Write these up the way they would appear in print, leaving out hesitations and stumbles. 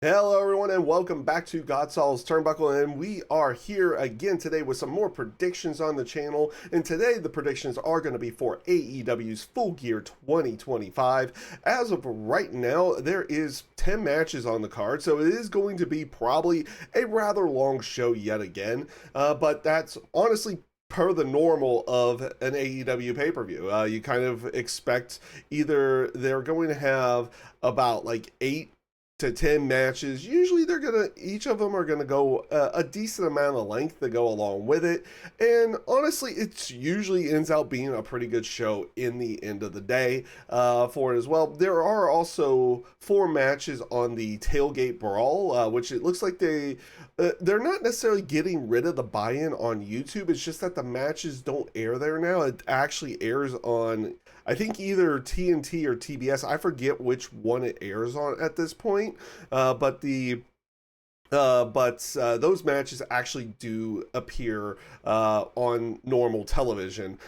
Hello everyone and welcome back to GodSaw's Turnbuckle, and we are here again today with some more predictions on the channel. And today the predictions are going to be for AEW's Full Gear 2025. As of right now, there is 10 matches on the card, so it is going to be probably a rather long show yet again, but that's honestly per the normal of an AEW pay-per-view. You kind of expect either they're going to have about like 8 to 10 matches. Usually each of them are gonna go a decent amount of length to go along with it, and honestly it usually ends out being a pretty good show in the end of the day for it as well. There are also 4 matches on the Tailgate Brawl, which it looks like they're not necessarily getting rid of the buy-in on YouTube. It's just that the matches don't air there now. It actually airs on, I think, either TNT or TBS. I forget which one it airs on at this point, but those matches actually do appear on normal television.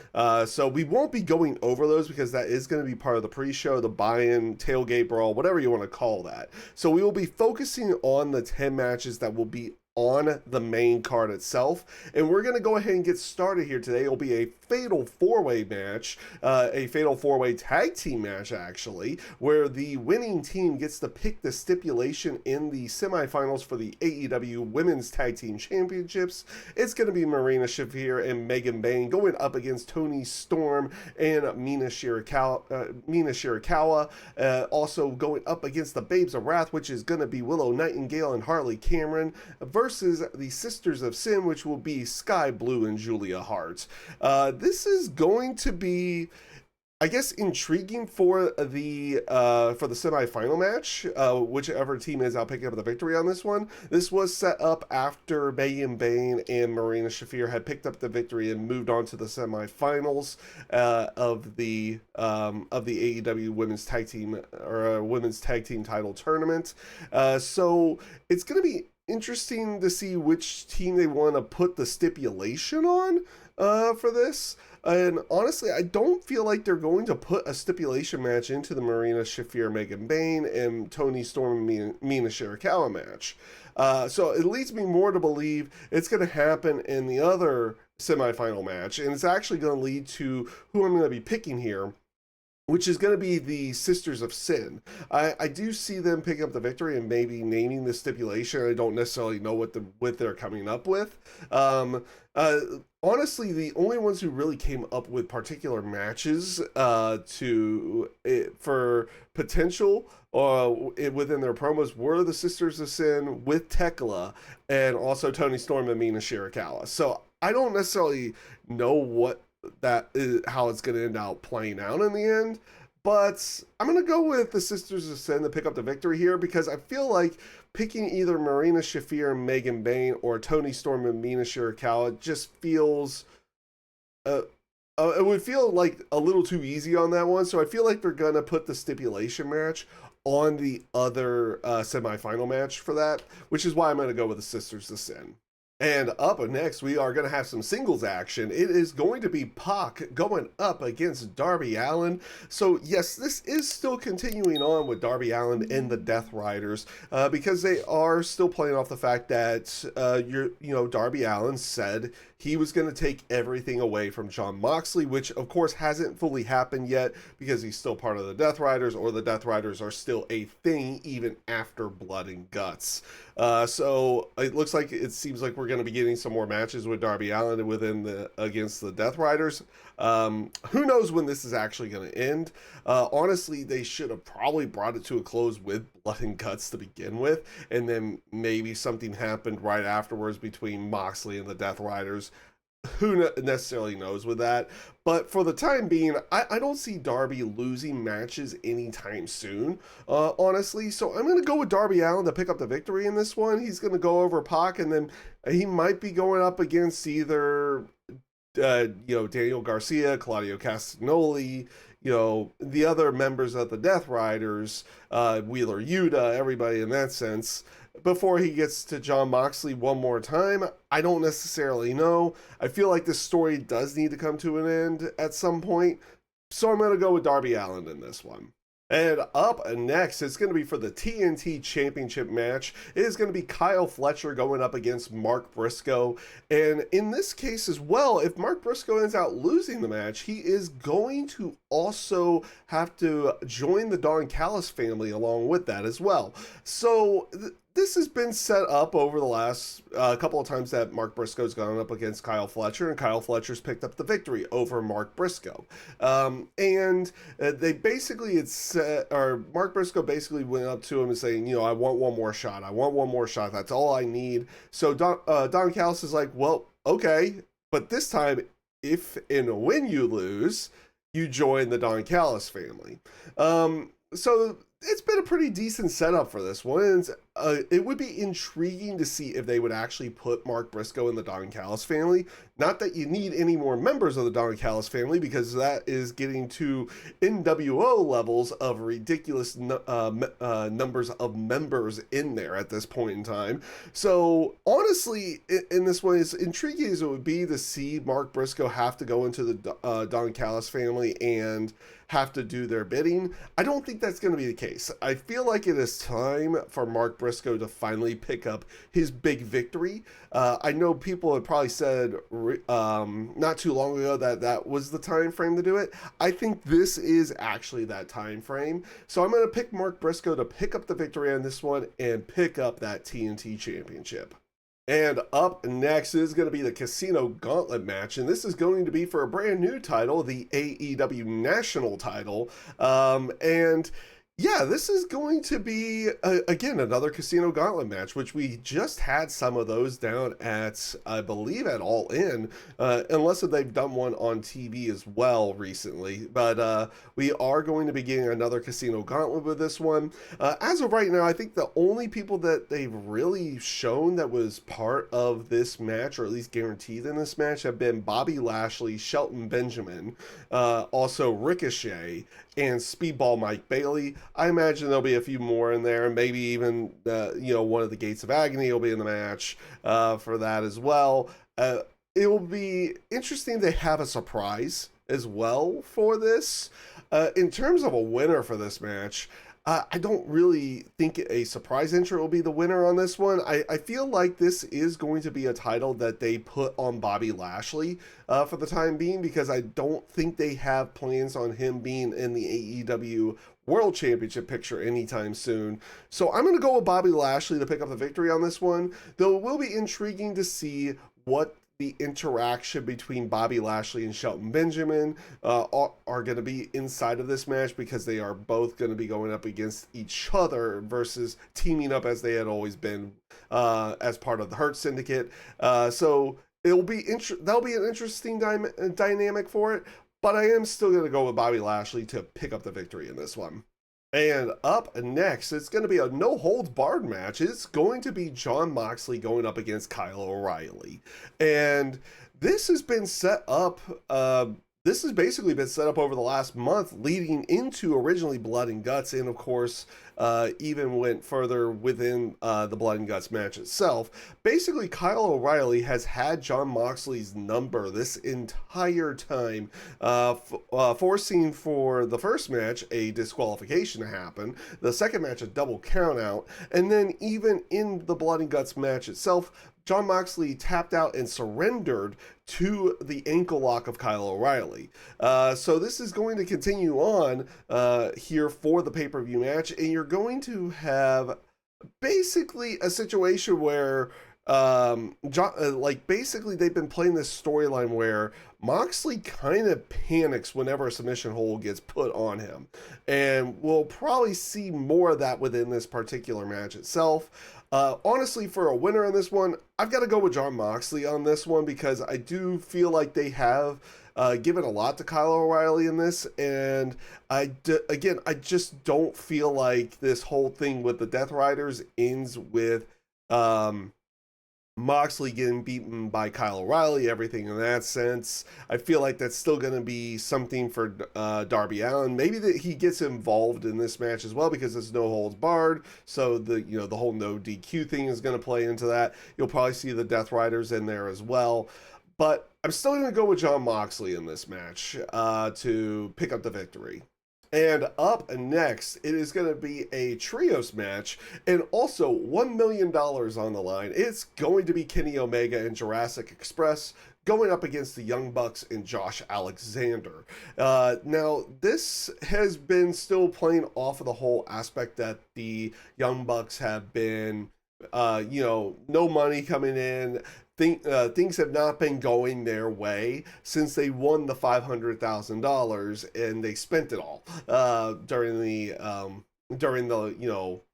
So we won't be going over those because that is going to be part of the pre-show, the buy-in, tailgate brawl, whatever you want to call that. So we will be focusing on the 10 matches that will be on the main card itself, and we're going to go ahead and get started here today. It'll be a fatal 4-way match, a fatal 4-way tag team match actually, where the winning team gets to pick the stipulation in the semifinals for the AEW Women's Tag Team Championships. It's going to be Marina Shafir and Megan Bayne going up against Toni Storm and Mina Shirakawa, also going up against the Babes of Wrath, which is going to be Willow Nightingale and Harley Cameron, versus the Sisters of Sin, which will be Sky Blue and Julia Hart. This is going to be, I guess, intriguing for the semifinal match. Whichever team is out picking up the victory on this one. This was set up after Megan Bayne and Marina Shafir had picked up the victory and moved on to the semifinals of the AEW Women's Tag Team or Women's Tag Team Title Tournament. So it's going to be interesting to see which team they want to put the stipulation on for this. And honestly, I don't feel like they're going to put a stipulation match into the Marina Shafir, Megan Bayne, and Toni Storm and Mina Shirakawa match. So it leads me more to believe it's going to happen in the other semifinal match, and it's actually going to lead to who I'm going to be picking here, which is going to be the Sisters of Sin. I do see them picking up the victory and maybe naming the stipulation. I don't necessarily know what they're coming up with. Honestly, the only ones who really came up with particular matches for potential within their promos were the Sisters of Sin with Tekla and also Toni Storm and Mina Shirakawa. So I don't necessarily know what that is, how it's going to end out playing out in the end, but I'm going to go with the Sisters of Sin to pick up the victory here, because I feel like picking either Marina Shafir and Megan Bayne or Toni Storm and Mina Shirakawa just feels it would feel like a little too easy on that one. So I feel like they're going to put the stipulation match on the other semifinal match for that, which is why I'm going to go with the Sisters of Sin. And up next, we are going to have some singles action. It is going to be Pac going up against Darby Allin. So yes, this is still continuing on with Darby Allin and the Death Riders, because they are still playing off the fact that Darby Allin said he was going to take everything away from Jon Moxley, which of course hasn't fully happened yet because he's still part of the Death Riders, or the Death Riders are still a thing even after Blood and Guts. So it seems like we're going to be getting some more matches with Darby Allin against the Death Riders. Who knows when this is actually going to end? Honestly, they should have probably brought it to a close with Blood and Guts to begin with, and then maybe something happened right afterwards between Moxley and the Death Riders. Who necessarily knows with that? But for the time being, I don't see Darby losing matches anytime soon, honestly. So I'm going to go with Darby Allin to pick up the victory in this one. He's going to go over Pac, and then he might be going up against either Daniel Garcia, Claudio Castagnoli, the other members of the Death Riders, Wheeler Yuta, everybody in that sense, before he gets to Jon Moxley one more time. I don't necessarily know. I feel like this story does need to come to an end at some point, so I'm going to go with Darby Allin in this one. And up next, it's going to be for the TNT Championship match. It is going to be Kyle Fletcher going up against Mark Briscoe. And in this case as well, if Mark Briscoe ends out losing the match, he is going to also have to join the Don Callis family along with that as well. So this has been set up over the last couple of times that Mark Briscoe's gone up against Kyle Fletcher, and Kyle Fletcher's picked up the victory over Mark Briscoe. They basically Mark Briscoe basically went up to him and saying, you know, I want one more shot. I want one more shot. That's all I need. So Don Callis is like, well, okay, but this time, if and when you lose, you join the Don Callis family. So it's been a pretty decent setup for this one. It would be intriguing to see if they would actually put Mark Briscoe in the Don Callis family. Not that you need any more members of the Don Callis family, because that is getting to NWO levels of ridiculous numbers of members in there at this point in time. So honestly, in this one, as intriguing as it would be to see Mark Briscoe have to go into the Don Callis family and have to do their bidding, I don't think that's going to be the case. I feel like it is time for Mark Briscoe to finally pick up his big victory. I know people had probably said not too long ago that that was the time frame to do it. I think this is actually that time frame. So I'm going to pick Mark Briscoe to pick up the victory on this one and pick up that TNT Championship. And up next is going to be the Casino Gauntlet match, and this is going to be for a brand new title, the AEW National title. Yeah, this is going to be, again, another Casino Gauntlet match, which we just had some of those down at, I believe, at All In, unless they've done one on TV as well recently. But we are going to be getting another Casino Gauntlet with this one. As of right now, I think the only people that they've really shown that was part of this match, or at least guaranteed in this match, have been Bobby Lashley, Shelton Benjamin, also Ricochet, and Speedball Mike Bailey. I imagine there'll be a few more in there, maybe even one of the Gates of Agony will be in the match for that as well. It will be interesting to have a surprise as well for this. In terms of a winner for this match, I don't really think a surprise entrant will be the winner on this one. I feel like this is going to be a title that they put on Bobby Lashley for the time being, because I don't think they have plans on him being in the AEW World Championship picture anytime soon. So I'm going to go with Bobby Lashley to pick up the victory on this one, though it will be intriguing to see what the interaction between Bobby Lashley and Shelton Benjamin are going to be inside of this match, because they are both going to be going up against each other versus teaming up as they had always been as part of the Hurt Syndicate. So it'll be that'll be an interesting dynamic for it, but I am still going to go with Bobby Lashley to pick up the victory in this one. And up next, it's going to be a no-holds-barred match. It's going to be Jon Moxley going up against Kyle O'Reilly. And this has been set up, this has basically been set up over the last month, leading into originally Blood and Guts, and of course, even went further within the Blood and Guts match itself. Basically, Kyle O'Reilly has had Jon Moxley's number this entire time, forcing for the first match a disqualification to happen, the second match a double countout, and then even in the Blood and Guts match itself, Jon Moxley tapped out and surrendered to the ankle lock of Kyle O'Reilly. So this is going to continue on here for the pay-per-view match, and you're going to have basically a situation where basically they've been playing this storyline where Moxley kind of panics whenever a submission hold gets put on him, and we'll probably see more of that within this particular match itself. Honestly, for a winner in this one, I've got to go with Jon Moxley on this one, because I do feel like they have given a lot to Kyle O'Reilly in this, and I just don't feel like this whole thing with the Death Riders ends with Moxley getting beaten by Kyle O'Reilly, everything in that sense. I feel like that's still going to be something for Darby Allin. Maybe that he gets involved in this match as well, because it's no holds barred. So the whole no DQ thing is going to play into that. You'll probably see the Death Riders in there as well. But I'm still going to go with Jon Moxley in this match to pick up the victory. And up next, it is going to be a trios match and also $1 million on the line. It's going to be Kenny Omega and Jurassic Express going up against the Young Bucks and Josh Alexander. Now, this has been still playing off of the whole aspect that the Young Bucks have been, no money coming in. Things have not been going their way since they won the $500,000 and they spent it all during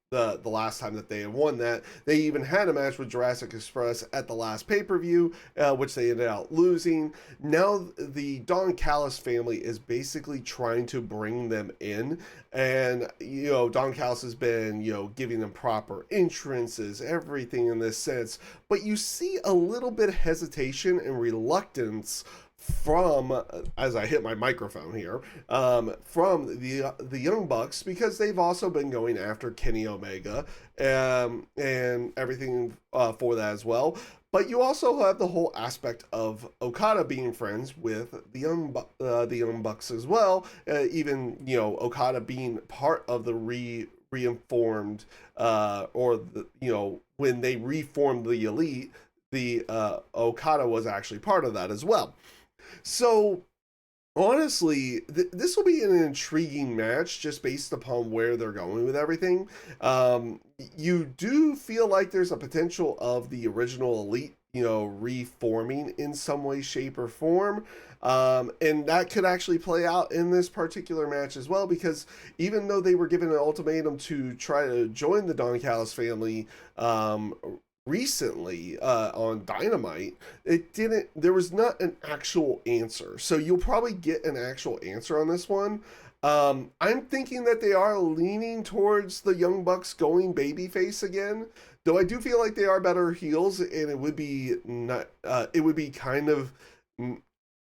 the last time that they had won that. They even had a match with Jurassic Express at the last pay-per-view, which they ended up losing. Now the Don Callis family is basically trying to bring them in, and Don Callis has been giving them proper entrances, everything in this sense, but you see a little bit of hesitation and reluctance from, as I hit my microphone here, from the Young Bucks, because they've also been going after Kenny Omega and everything for that as well. But you also have the whole aspect of Okada being friends with the Young Bucks as well. Even Okada being part of the reinformed when they reformed the Elite, the Okada was actually part of that as well. So, honestly, this will be an intriguing match just based upon where they're going with everything. You do feel like there's a potential of the original Elite, reforming in some way, shape, or form. And that could actually play out in this particular match as well, because even though they were given an ultimatum to try to join the Don Callis family, recently on Dynamite, there was not an actual answer. So you'll probably get an actual answer on this one. I'm thinking that they are leaning towards the Young Bucks going babyface again, though I do feel like they are better heels, and it would be kind of,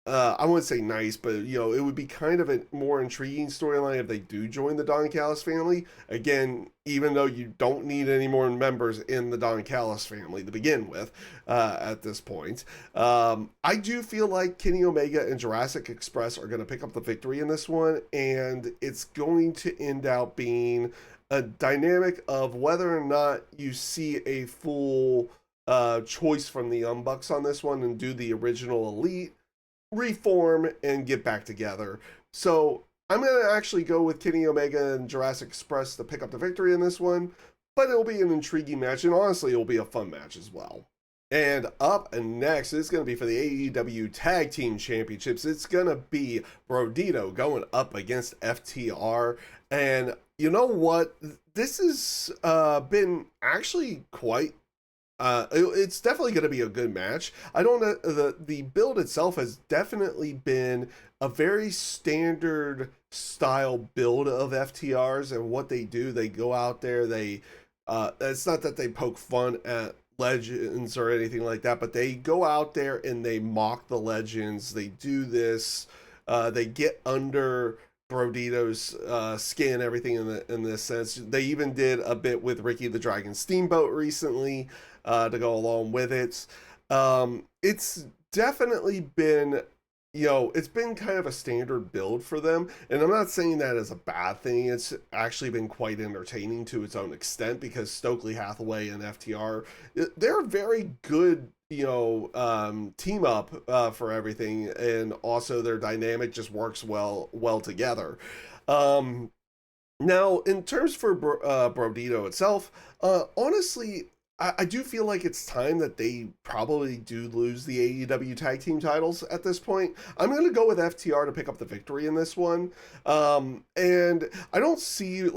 I wouldn't say nice, but it would be kind of a more intriguing storyline if they do join the Don Callis family. Again, even though you don't need any more members in the Don Callis family to begin with at this point. I do feel like Kenny Omega and Jurassic Express are going to pick up the victory in this one, and it's going to end out being a dynamic of whether or not you see a full choice from the Young Bucks on this one and do the original Elite, reform, and get back together. So I'm going to actually go with Kenny Omega and Jurassic Express to pick up the victory in this one, but it'll be an intriguing match, and honestly, it'll be a fun match as well. And up next, it's going to be for the AEW Tag Team Championships. It's going to be Brodido going up against FTR, and you know what? This has been actually quite it's definitely going to be a good match. I don't know, the build itself has definitely been a very standard style build of FTRs and what they do. They go out there, they it's not that they poke fun at legends or anything like that, but they go out there and they mock the legends. They do this, they get under Brodido's skin, everything in this sense. They even did a bit with Ricky the Dragon Steamboat recently to go along with it. It's definitely been, it's been kind of a standard build for them, and I'm not saying that as a bad thing. It's actually been quite entertaining to its own extent, because Stokely Hathaway and FTR, they're a very good team up for everything, and also their dynamic just works well together. Now, in terms for Brodido itself, honestly, I do feel like it's time that they probably do lose the AEW tag team titles at this point. I'm going to go with FTR to pick up the victory in this one. And I don't see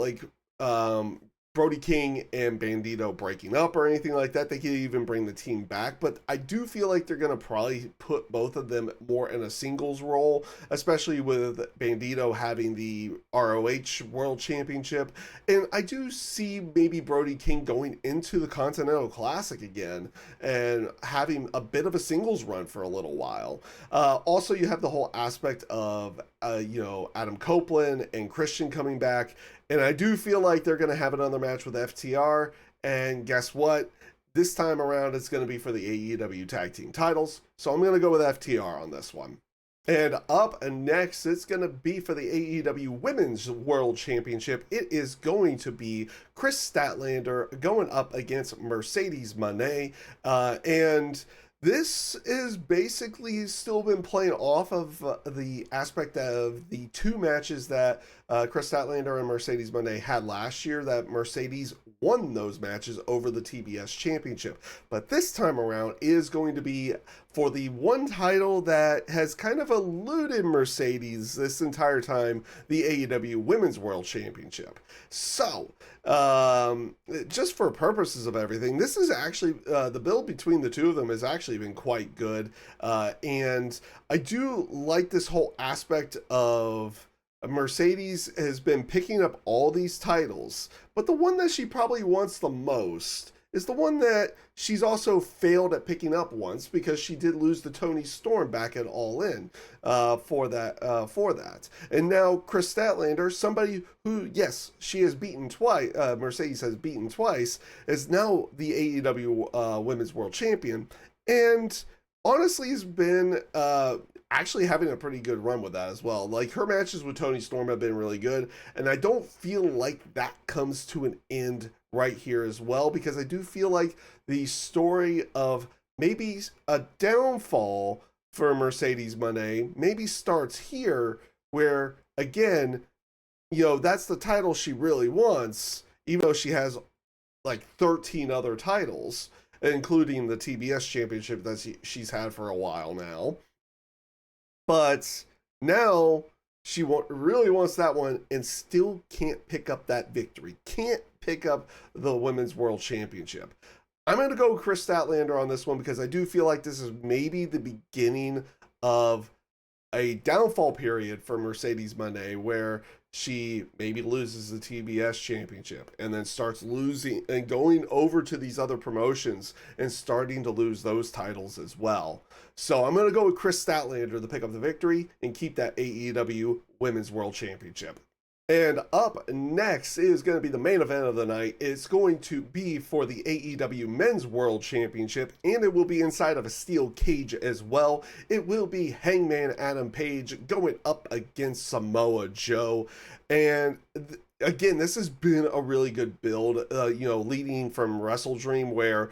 Brody King and Bandito breaking up or anything like that. They could even bring the team back, but I do feel like they're going to probably put both of them more in a singles role, especially with Bandito having the ROH World Championship. And I do see maybe Brody King going into the Continental Classic again and having a bit of a singles run for a little while. Also, you have the whole aspect of, Adam Copeland and Christian coming back. And I do feel like they're going to have another match with FTR. And guess what? This time around, it's going to be for the AEW Tag Team titles. So I'm going to go with FTR on this one. And up next, it's going to be for the AEW Women's World Championship. It is going to be Kris Statlander going up against Mercedes Mone. And this is basically still been playing off of the aspect of the two matches that Kris Statlander and Mercedes Mone had last year, that Mercedes won those matches over the TBS Championship. But this time around is going to be for the one title that has kind of eluded Mercedes this entire time, the AEW Women's World Championship. So, just for purposes of everything, this is actually, the build between the two of them has actually been quite good. And I do like this whole aspect of Mercedes has been picking up all these titles, but the one that she probably wants the most is the one that she's also failed at picking up once, because she did lose to Toni Storm back at All In for that. And now Kris Statlander, somebody who, yes, she has beaten twice, Mercedes has beaten twice, is now the AEW Women's World Champion, and honestly has been actually having a pretty good run with that as well. Like, her matches with Toni Storm have been really good, and I don't feel like that comes to an end right here as well, because I do feel like the story of maybe a downfall for Mercedes Mone maybe starts here, where, again, you know, that's the title she really wants, even though she has like 13 other titles, including the TBS championship that she's had for a while now. But now she really wants that one and still can't pick up that victory. Can't pick up the Women's World Championship. I'm going to go Kris Statlander on this one, because I do feel like this is maybe the beginning of a downfall period for Mercedes Mone, where she maybe loses the TBS championship and then starts losing and going over to these other promotions and starting to lose those titles as well. So I'm going to go with Kris Statlander to pick up the victory and keep that AEW Women's World Championship. And up next is going to be the main event of the night. It's going to be for the AEW Men's World Championship, and it will be inside of a steel cage as well. It will be Hangman Adam Page going up against Samoa Joe. And again, this has been a really good build, leading from Wrestle Dream, where,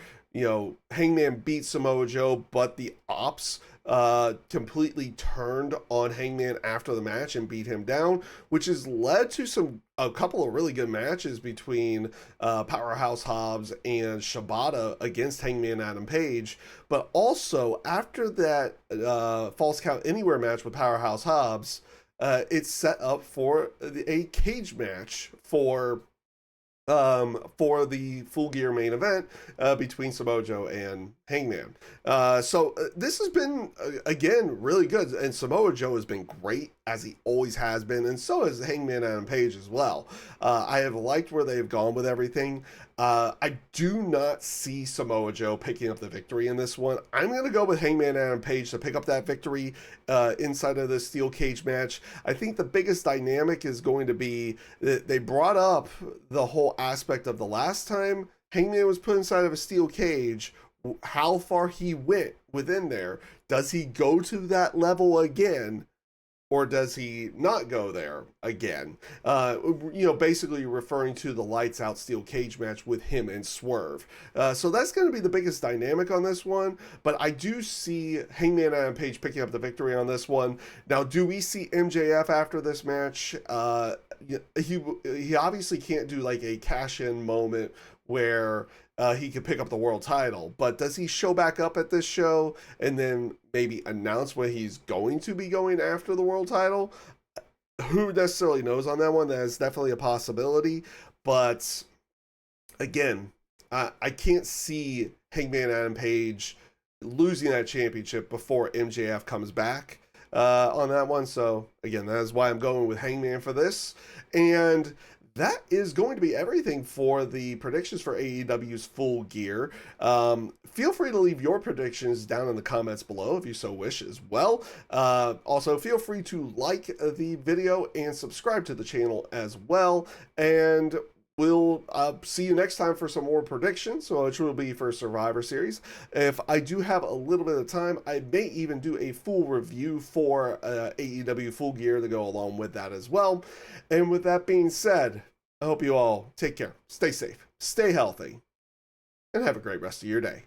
Hangman beat Samoa Joe, but the Ops completely turned on Hangman after the match and beat him down, which has led to a couple of really good matches between Powerhouse Hobbs and Shibata against Hangman Adam Page. But also, after that Falls Count Anywhere match with Powerhouse Hobbs, it's set up for a cage match for the Full Gear main event between Samoa Joe and Hangman. So this has been, again, really good. And Samoa Joe has been great, as he always has been. And so has Hangman Adam Page as well. I have liked where they've gone with everything. I do not see Samoa Joe picking up the victory in this one. I'm going to go with Hangman Adam Page to pick up that victory inside of this steel cage match. I think the biggest dynamic is going to be that they brought up the whole aspect of the last time Hangman was put inside of a steel cage, how far he went within there. Does he go to that level again? Or does he not go there again? Basically referring to the lights out steel cage match with him and Swerve. So that's going to be the biggest dynamic on this one. But I do see Hangman Adam Page picking up the victory on this one. Now, do we see MJF after this match? He obviously can't do like a cash-in moment where he could pick up the world title, but does he show back up at this show and then maybe announce when he's going to be going after the world title? Who necessarily knows on that one? That is definitely a possibility, but again, I can't see Hangman Adam Page losing that championship before MJF comes back on that one. So again, that is why I'm going with Hangman for this. And that is going to be everything for the predictions for AEW's Full Gear. Feel free to leave your predictions down in the comments below if you so wish as well. Also, feel free to like the video and subscribe to the channel as well. And we'll see you next time for some more predictions, which will be for Survivor Series. If I do have a little bit of time, I may even do a full review for AEW Full Gear to go along with that as well. And with that being said, I hope you all take care, stay safe, stay healthy, and have a great rest of your day.